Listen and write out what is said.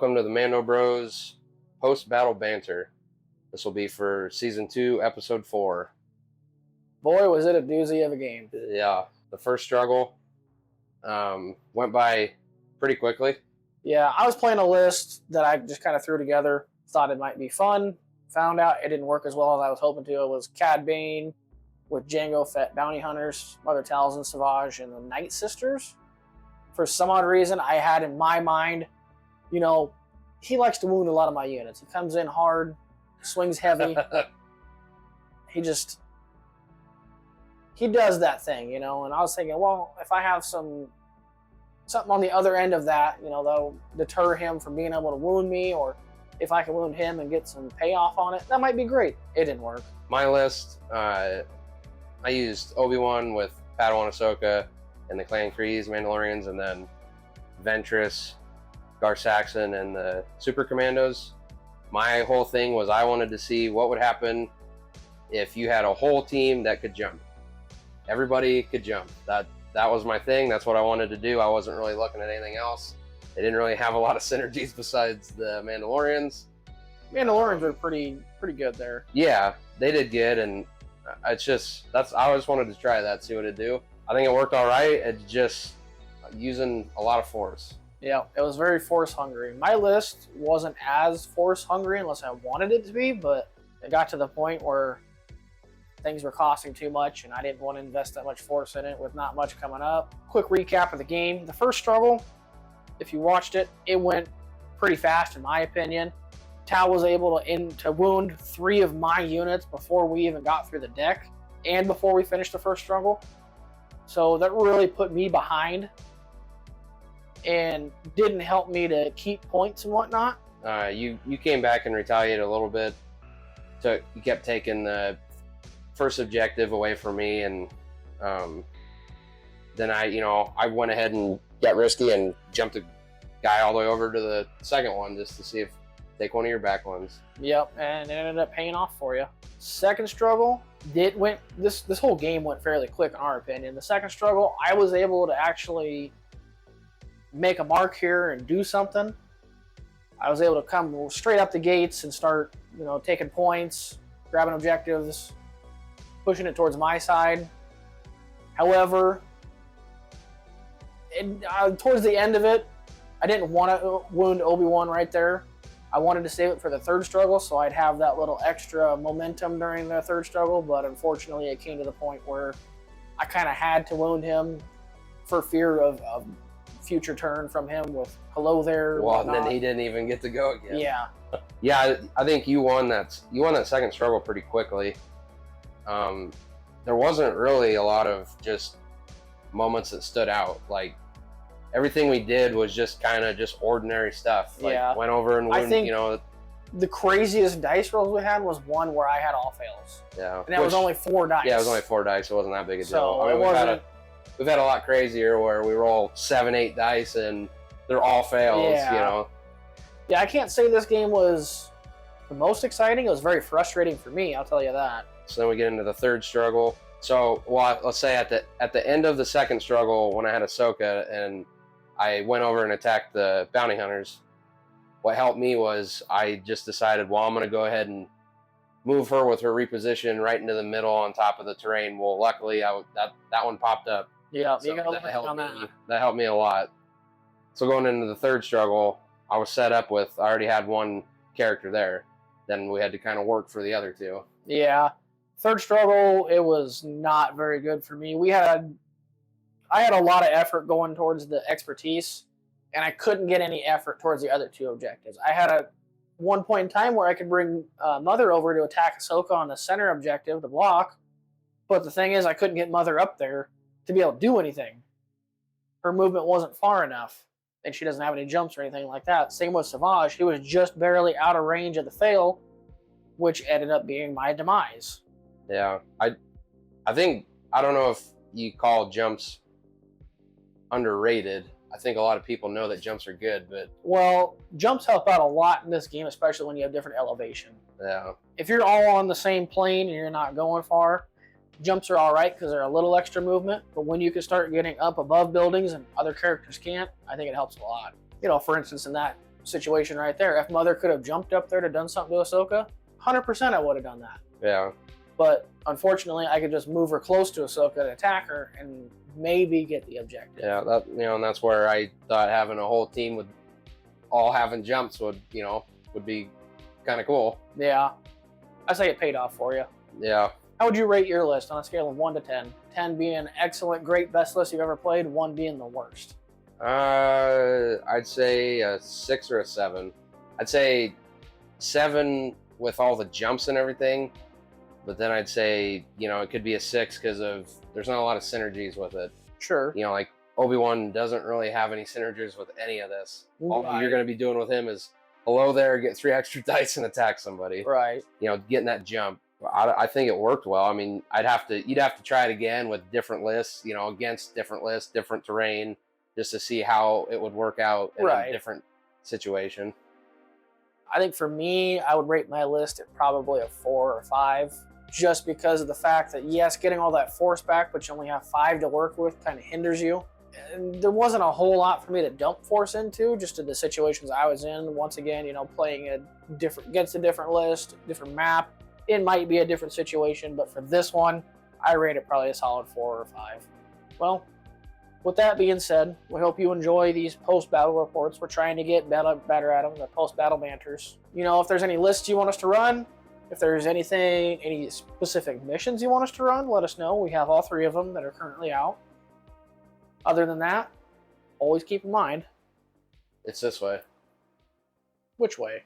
Welcome to the Mando-Bros post-battle banter. This will be for Season 2, Episode 4. Boy, was it a doozy of a game. Yeah, the first struggle went by pretty quickly. Yeah, I was playing a list that I just kind of threw together. Thought it might be fun. Found out it didn't work as well as I was hoping to. It was Cad Bane with Django Fett Bounty Hunters, Mother Talzin Savage, and the Night Sisters. For some odd reason, I had in my mind, you know, he likes to wound a lot of my units. He comes in hard, swings heavy. He does that thing, you know, and I was thinking, well, if I have something on the other end of that, you know, that'll deter him from being able to wound me, or if I can wound him and get some payoff on it, that might be great. It didn't work. My list, I used Obi-Wan with Padawan Ahsoka and the Clan Kryze Mandalorians, and then Ventress, Gar Saxon, and the Super Commandos. My whole thing was I wanted to see what would happen if you had a whole team that could jump. Everybody could jump. That was my thing. That's what I wanted to do. I wasn't really looking at anything else. They didn't really have a lot of synergies besides the Mandalorians. Mandalorians were pretty good there. Yeah, they did good, and it's just I just wanted to try that, see what it'd do. I think it worked all right. It's just using a lot of force. Yeah, it was very force hungry. My list wasn't as force hungry unless I wanted it to be, but it got to the point where things were costing too much and I didn't want to invest that much force in it with not much coming up. Quick recap of the game. The first struggle, if you watched it, it went pretty fast in my opinion. Tao was able to wound 3 of my units before we even got through the deck and before we finished the first struggle. So that really put me behind and didn't help me to keep points and whatnot. You came back and retaliated a little bit. So you kept taking the first objective away from me, and then I went ahead and got risky and jumped a guy all the way over to the second one just to see if take one of your back ones. Yep, and it ended up paying off for you. Second struggle, this whole game went fairly quick in our opinion. The second struggle, I was able to actually make a mark here and do something. I was able to come straight up the gates and start, you know, taking points, grabbing objectives, pushing it towards my side. However, towards the end of it, I didn't want to wound Obi-Wan right there. I wanted to save it for the third struggle so I'd have that little extra momentum during the third struggle, but unfortunately it came to the point where I kind of had to wound him for fear of future turn from him with hello there. Well, and then he didn't even get to go again. Yeah. Yeah, I think you won that second struggle pretty quickly. There wasn't really a lot of just moments that stood out. Like everything we did was just kind of just ordinary stuff. Like yeah. Went over and wound, I think you know. The craziest dice rolls we had was one where I had all fails. Yeah. And that was only 4 dice. Yeah, it was only 4 dice. It wasn't that big a deal. So I mean, it wasn't. We've had a lot crazier where we roll 7, 8 dice and they're all fails, yeah. You know. Yeah, I can't say this game was the most exciting. It was very frustrating for me, I'll tell you that. So then we get into the third struggle. So, well, let's say at the end of the second struggle, when I had Ahsoka and I went over and attacked the bounty hunters, what helped me was I just decided, well, I'm going to go ahead and move her with her reposition right into the middle on top of the terrain. Well, luckily, that one popped up. Yeah, so you got to look on that. That helped me a lot. So going into the third struggle, I was set up with, I already had one character there. Then we had to kind of work for the other 2. Yeah. Third struggle, it was not very good for me. I had a lot of effort going towards the expertise, and I couldn't get any effort towards the other 2 objectives. I had one point in time where I could bring Mother over to attack Ahsoka on the center objective, the block, but the thing is I couldn't get Mother up there to be able to do anything. Her movement wasn't far enough, and she doesn't have any jumps or anything like that. Same with Savage. He was just barely out of range of the fail, which ended up being my demise. Yeah, I think, I don't know if you call jumps underrated. I think a lot of people know that jumps are good, but... Well, jumps help out a lot in this game, especially when you have different elevation. Yeah. If you're all on the same plane and you're not going far, jumps are all right because they're a little extra movement, but when you can start getting up above buildings and other characters can't, I think it helps a lot. You know, for instance, in that situation right there. If Mother could have jumped up there to done something to Ahsoka, 100% I would have done that. Yeah. But unfortunately, I could just move her close to Ahsoka to attack her and maybe get the objective. Yeah, that, and that's where I thought having a whole team with all having jumps would be kind of cool. Yeah. I say it paid off for you. Yeah. How would you rate your list on a scale of 1 to 10? 10 being excellent, great, best list you've ever played, 1 being the worst. I'd say a 6 or a 7. I'd say 7 with all the jumps and everything, but then I'd say, it could be a 6 because there's not a lot of synergies with it. Sure. Like Obi-Wan doesn't really have any synergies with any of this. All you're going to be doing with him is, hello there, get 3 extra dice and attack somebody. Right. Getting that jump. I think it worked well. I mean, you'd have to try it again with different lists, against different lists, different terrain, just to see how it would work out in a different situation. I think for me, I would rate my list at probably a 4 or 5, just because of the fact that, yes, getting all that force back, but you only have 5 to work with kind of hinders you. And there wasn't a whole lot for me to dump force into, just in the situations I was in. Once again, playing against a different list, different map. It might be a different situation, but for this one, I rate it probably a solid 4 or 5. Well, with that being said, we hope you enjoy these post-battle reports. We're trying to get better at them, the post-battle banters. If there's any lists you want us to run, if there's any specific missions you want us to run, let us know. We have all 3 of them that are currently out. Other than that, always keep in mind, it's this way. Which way?